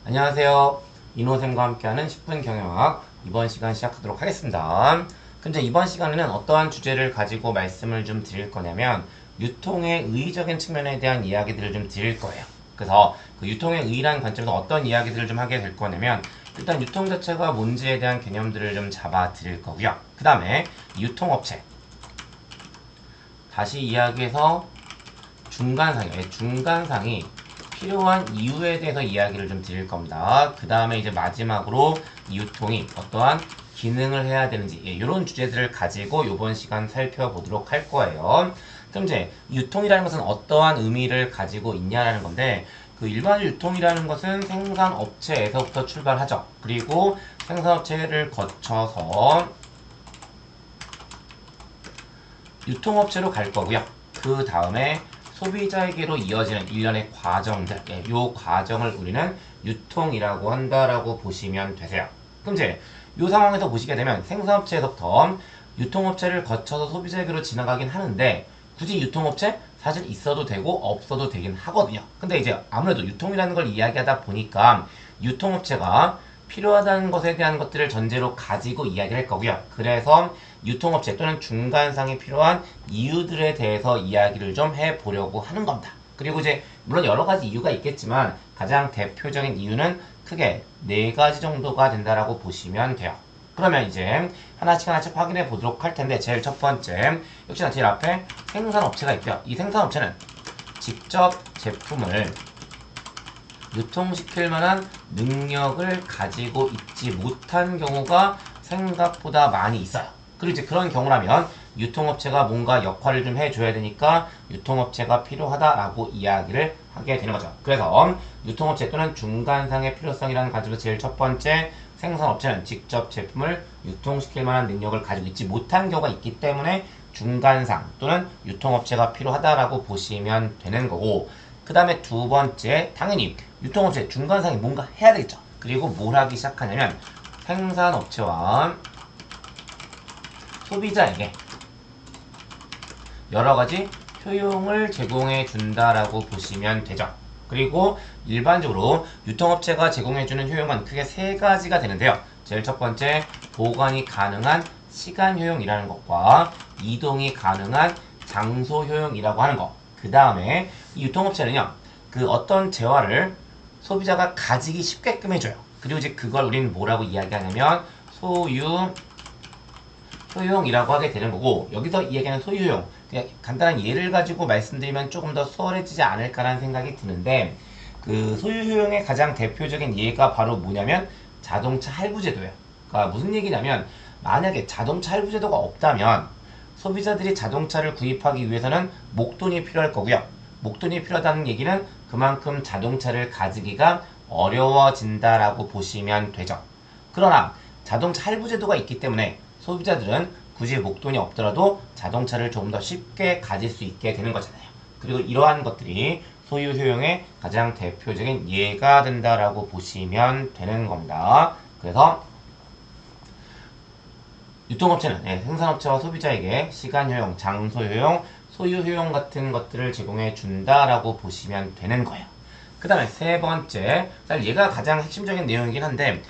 안녕하세요. 이노쌤과 함께하는 10분 경영학 이번 시간 시작하도록 하겠습니다. 근데 이번 시간에는 어떠한 주제를 가지고 말씀을 좀 드릴 거냐면 유통의 의의적인 측면에 대한 이야기들을 좀 드릴 거예요. 그래서 그 유통의 의의라는 관점에서 어떤 이야기들을 좀 하게 될 거냐면 일단 유통 자체가 뭔지에 대한 개념들을 좀 잡아 드릴 거고요. 그 다음에 유통업체 다시 이야기해서 중간상이 필요한 이유에 대해서 이야기를 좀 드릴 겁니다. 그 다음에 이제 마지막으로 유통이 어떠한 기능을 해야 되는지 이런 주제들을 가지고 이번 시간 살펴보도록 할 거예요. 그럼 이제 유통이라는 것은 어떠한 의미를 가지고 있냐라는 건데 그 일반적 유통이라는 것은 생산업체에서부터 출발하죠. 그리고 생산업체를 거쳐서 유통업체로 갈 거고요. 그 다음에 소비자에게로 이어지는 일련의 과정들, 이 과정을 우리는 유통이라고 한다라고 보시면 되세요. 그럼 이제 이 상황에서 보시게 되면 생산업체에서부터 유통업체를 거쳐서 소비자에게로 지나가긴 하는데 굳이 유통업체 사실 있어도 되고 없어도 되긴 하거든요. 근데 이제 아무래도 유통이라는 걸 이야기하다 보니까 유통업체가 필요하다는 것에 대한 것들을 전제로 가지고 이야기를 할 거고요. 그래서 유통업체 또는 중간상이 필요한 이유들에 대해서 이야기를 좀 해보려고 하는 겁니다. 그리고 이제 물론 여러 가지 이유가 있겠지만 가장 대표적인 이유는 크게 네 가지 정도가 된다라고 보시면 돼요. 그러면 이제 하나씩 확인해 보도록 할 텐데 제일 첫 번째 역시나 제일 앞에 생산업체가 있고요. 이 생산업체는 직접 제품을 유통시킬 만한 능력을 가지고 있지 못한 경우가 생각보다 많이 있어요. 그리고 이제 그런 경우라면 유통업체가 뭔가 역할을 좀 해줘야 되니까 유통업체가 필요하다라고 이야기를 하게 되는 거죠. 그래서 유통업체 또는 중간상의 필요성이라는 관점에서 제일 첫 번째 생산업체는 직접 제품을 유통시킬 만한 능력을 가지고 있지 못한 경우가 있기 때문에 중간상 또는 유통업체가 필요하다라고 보시면 되는 거고 그 다음에 두 번째 당연히 유통업체 중간상이 뭔가 해야 되겠죠. 그리고 뭘 하기 시작하냐면 생산업체와 소비자에게 여러 가지 효용을 제공해 준다라고 보시면 되죠. 그리고 일반적으로 유통업체가 제공해주는 효용은 크게 세 가지가 되는데요. 제일 첫 번째, 보관이 가능한 시간 효용이라는 것과 이동이 가능한 장소 효용이라고 하는 것. 그 다음에 이 유통업체는요, 그 어떤 재화를 소비자가 가지기 쉽게끔 해줘요. 그리고 이제 그걸 우리는 뭐라고 이야기하냐면 소유 효용이라고 하게 되는 거고 여기서 이야기하는 소유효용 그냥 간단한 예를 가지고 말씀드리면 조금 더 수월해지지 않을까라는 생각이 드는데 그 소유효용의 가장 대표적인 예가 바로 뭐냐면 자동차 할부제도예요. 그러니까 무슨 얘기냐면 만약에 자동차 할부제도가 없다면 소비자들이 자동차를 구입하기 위해서는 목돈이 필요할 거고요. 목돈이 필요하다는 얘기는 그만큼 자동차를 가지기가 어려워진다라고 보시면 되죠. 그러나 자동차 할부제도가 있기 때문에 소비자들은 굳이 목돈이 없더라도 자동차를 조금 더 쉽게 가질 수 있게 되는 거잖아요. 그리고 이러한 것들이 소유 효용의 가장 대표적인 예가 된다라고 보시면 되는 겁니다. 그래서 유통업체는 생산업체와 소비자에게 시간 효용, 장소 효용, 소유 효용 같은 것들을 제공해 준다라고 보시면 되는 거예요. 그 다음에 세 번째, 사실 얘가 가장 핵심적인 내용이긴 한데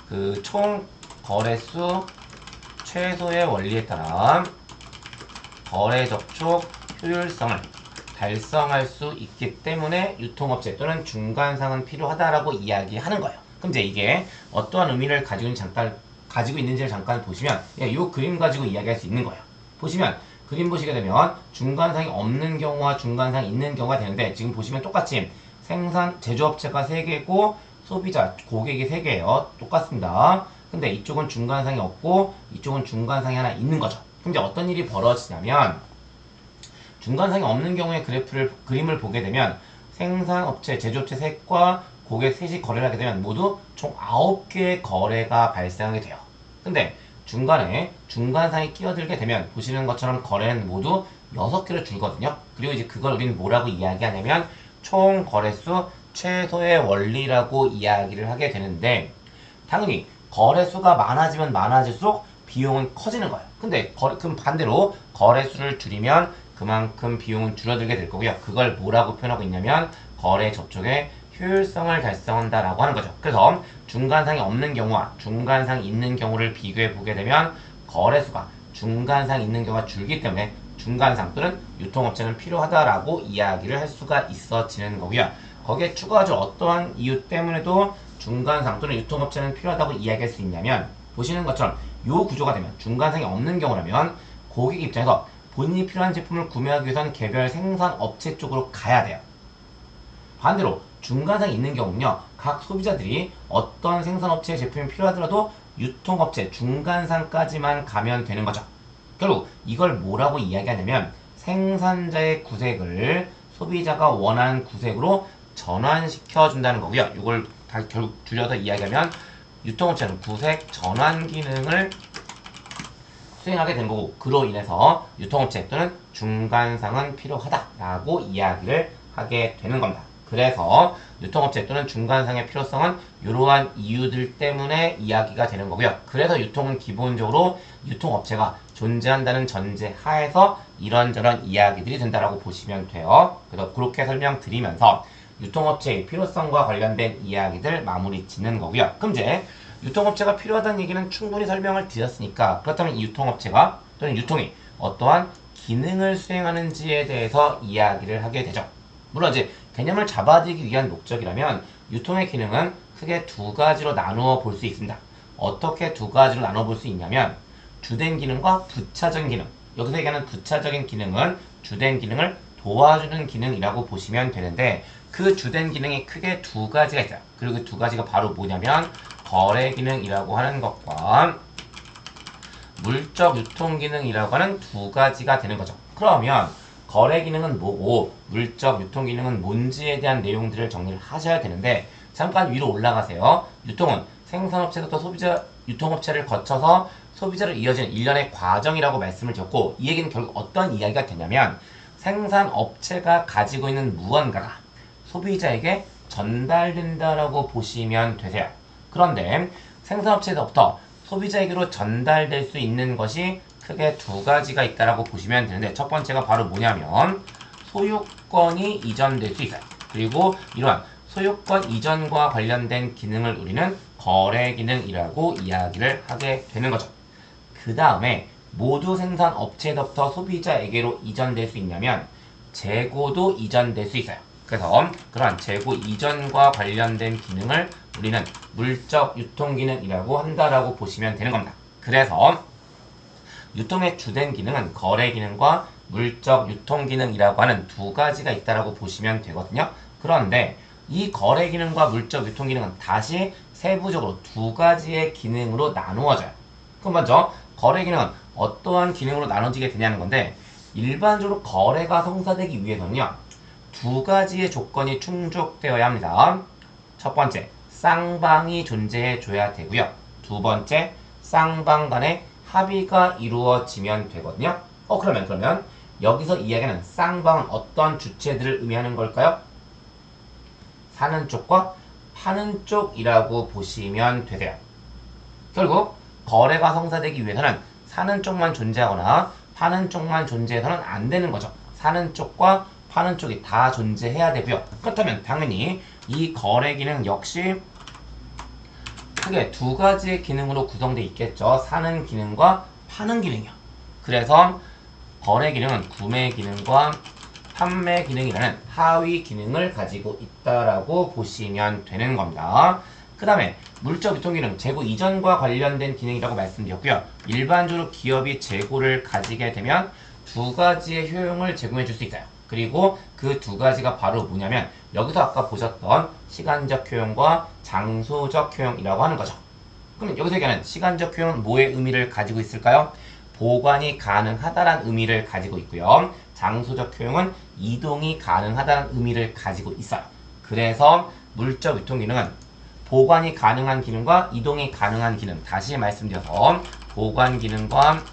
그 총 거래수 최소의 원리에 따라 거래 접촉 효율성을 달성할 수 있기 때문에 유통업체 또는 중간상은 필요하다라고 이야기하는 거예요. 그럼 이제 이게 어떠한 의미를 가지고 있는지를 잠깐 보시면 이 그림 가지고 이야기할 수 있는 거예요. 보시면 그림 보시게 되면 중간상이 없는 경우와 중간상이 있는 경우가 되는데 지금 보시면 똑같이 제조업체가 3개고 소비자, 고객이 3개예요. 똑같습니다. 근데 이쪽은 중간상이 없고 이쪽은 중간상이 하나 있는 거죠. 그럼 이제 어떤 일이 벌어지냐면 중간상이 없는 경우에 그림을 보게 되면 생산업체, 제조업체 셋과 고객 셋이 거래를 하게 되면 모두 총 9개의 거래가 발생하게 돼요. 근데 중간에 중간상이 끼어들게 되면 보시는 것처럼 거래는 모두 6개로 줄거든요. 그리고 이제 그걸 우리는 뭐라고 이야기하냐면 총 거래수 최소의 원리라고 이야기를 하게 되는데 당연히 거래수가 많아지면 많아질수록 비용은 커지는 거예요. 근데 그럼 반대로 거래수를 줄이면 그만큼 비용은 줄어들게 될 거고요. 그걸 뭐라고 표현하고 있냐면 거래 접촉의 효율성을 달성한다라고 하는 거죠. 그래서 중간상이 없는 경우와 중간상이 있는 경우를 비교해 보게 되면 거래수가 중간상이 있는 경우가 줄기 때문에 중간상 또는 유통업체는 필요하다라고 이야기를 할 수가 있어지는 거고요. 거기에 추가적으로 어떠한 이유 때문에도 중간상 또는 유통업체는 필요하다고 이야기할 수 있냐면 보시는 것처럼 이 구조가 되면 중간상이 없는 경우라면 고객 입장에서 본인이 필요한 제품을 구매하기 위해서는 개별 생산업체 쪽으로 가야 돼요. 반대로 중간상이 있는 경우는요. 각 소비자들이 어떤 생산업체의 제품이 필요하더라도 유통업체 중간상까지만 가면 되는 거죠. 결국 이걸 뭐라고 이야기하냐면 생산자의 구색을 소비자가 원하는 구색으로 전환시켜 준다는 거고요. 이걸 결국 줄여서 이야기하면 유통업체는 구색 전환 기능을 수행하게 된 거고 그로 인해서 유통업체 또는 중간상은 필요하다라고 이야기를 하게 되는 겁니다. 그래서 유통업체 또는 중간상의 필요성은 이러한 이유들 때문에 이야기가 되는 거고요. 그래서 유통은 기본적으로 유통업체가 존재한다는 전제 하에서 이런저런 이야기들이 된다라고 보시면 돼요. 그래서 그렇게 설명드리면서 유통업체의 필요성과 관련된 이야기들 마무리 짓는 거고요. 그럼 이제 유통업체가 필요하다는 얘기는 충분히 설명을 드렸으니까 그렇다면 이 유통업체가 또는 유통이 어떠한 기능을 수행하는지에 대해서 이야기를 하게 되죠. 물론 이제 개념을 잡아들이기 위한 목적이라면 유통의 기능은 크게 두 가지로 나누어 볼 수 있습니다. 어떻게 두 가지로 나눠 볼 수 있냐면 주된 기능과 부차적인 기능. 여기서 얘기하는 부차적인 기능은 주된 기능을 도와주는 기능이라고 보시면 되는데 그 주된 기능이 크게 두 가지가 있어요. 그리고 그 두 가지가 바로 뭐냐면 거래 기능이라고 하는 것과 물적 유통 기능이라고 하는 두 가지가 되는 거죠. 그러면 거래 기능은 뭐고 물적 유통 기능은 뭔지에 대한 내용들을 정리를 하셔야 되는데 잠깐 위로 올라가세요. 유통은 생산업체부터 소비자 유통업체를 거쳐서 소비자를 이어지는 일련의 과정이라고 말씀을 드렸고 이 얘기는 결국 어떤 이야기가 되냐면 생산업체가 가지고 있는 무언가가 소비자에게 전달된다라고 보시면 되세요. 그런데 생산업체에서부터 소비자에게로 전달될 수 있는 것이 크게 두 가지가 있다라고 보시면 되는데 첫 번째가 바로 뭐냐면 소유권이 이전될 수 있어요. 그리고 이러한 소유권 이전과 관련된 기능을 우리는 거래 기능이라고 이야기를 하게 되는 거죠. 그 다음에 모두 생산업체에서부터 소비자에게로 이전될 수 있냐면 재고도 이전될 수 있어요. 그래서 그러한 재고 이전과 관련된 기능을 우리는 물적 유통 기능이라고 한다라고 보시면 되는 겁니다. 그래서 유통의 주된 기능은 거래 기능과 물적 유통 기능이라고 하는 두 가지가 있다라고 보시면 되거든요. 그런데 이 거래 기능과 물적 유통 기능은 다시 세부적으로 두 가지의 기능으로 나누어져요. 그럼 먼저 거래 기능은 어떠한 기능으로 나눠지게 되냐는 건데 일반적으로 거래가 성사되기 위해서는요. 두 가지의 조건이 충족되어야 합니다. 첫 번째, 쌍방이 존재해 줘야 되고요. 두 번째, 쌍방 간의 합의가 이루어지면 되거든요. 그러면 여기서 이야기하는 쌍방은 어떤 주체들을 의미하는 걸까요? 사는 쪽과 파는 쪽이라고 보시면 되세요. 결국 거래가 성사되기 위해서는 사는 쪽만 존재하거나 파는 쪽만 존재해서는 안 되는 거죠. 사는 쪽과 파는 쪽이 다 존재해야 되고요. 그렇다면 당연히 이 거래 기능 역시 크게 두 가지의 기능으로 구성되어 있겠죠. 사는 기능과 파는 기능이요. 그래서 거래 기능은 구매 기능과 판매 기능이라는 하위 기능을 가지고 있다라고 보시면 되는 겁니다. 그 다음에 물적 유통 기능, 재고 이전과 관련된 기능이라고 말씀드렸고요. 일반적으로 기업이 재고를 가지게 되면 두 가지의 효용을 제공해 줄 수 있어요. 그리고 그 두 가지가 바로 뭐냐면 여기서 아까 보셨던 시간적 효용과 장소적 효용이라고 하는 거죠. 그럼 여기서 얘기하는 시간적 효용은 뭐의 의미를 가지고 있을까요? 보관이 가능하다라는 의미를 가지고 있고요. 장소적 효용은 이동이 가능하다는 의미를 가지고 있어요. 그래서 물적 유통 기능은 보관이 가능한 기능과 이동이 가능한 기능, 다시 말씀드려서 보관 기능과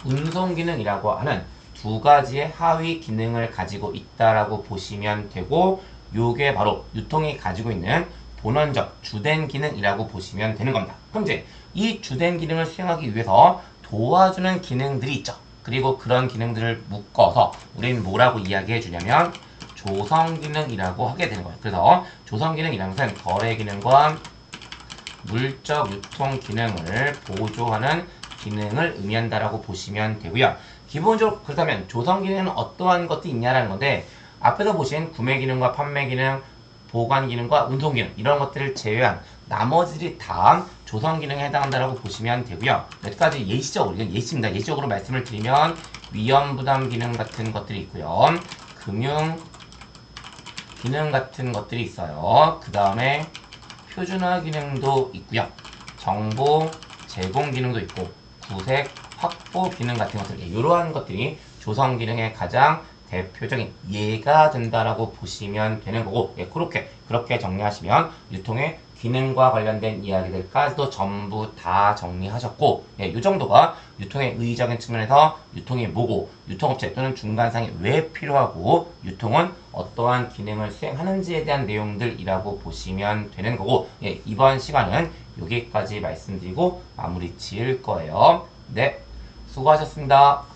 운송 기능이라고 하는 두 가지의 하위 기능을 가지고 있다라고 보시면 되고 요게 바로 유통이 가지고 있는 본원적 주된 기능이라고 보시면 되는 겁니다. 그럼 이제 이 주된 기능을 수행하기 위해서 도와주는 기능들이 있죠. 그리고 그런 기능들을 묶어서 우리는 뭐라고 이야기해 주냐면 조성기능이라고 하게 되는 거예요. 그래서 조성기능이라는 것은 거래 기능과 물적 유통 기능을 보조하는 기능을 의미한다라고 보시면 되고요. 기본적으로 그렇다면 조성 기능은 어떠한 것들이 있냐라는 건데 앞에서 보신 구매 기능과 판매 기능, 보관 기능과 운송 기능 이런 것들을 제외한 나머지들이 다 조성 기능에 해당한다라고 보시면 되고요. 여기까지 예시적으로 이건 예시입니다. 예시적으로 말씀을 드리면 위험 부담 기능 같은 것들이 있고요. 금융 기능 같은 것들이 있어요. 그 다음에 표준화 기능도 있고요. 정보 제공 기능도 있고 구색 확보 기능 같은 것들 이러한 것들이 조성 기능의 가장 대표적인 예가 된다라고 보시면 되는 거고 그렇게 정리하시면 유통의 기능과 관련된 이야기들까지도 전부 다 정리하셨고 이 정도가 유통의 의의적인 측면에서 유통이 뭐고 유통업체 또는 중간상이 왜 필요하고 유통은 어떠한 기능을 수행하는지에 대한 내용들이라고 보시면 되는 거고 이번 시간은 여기까지 말씀드리고 마무리 지을 거예요. 네, 수고하셨습니다.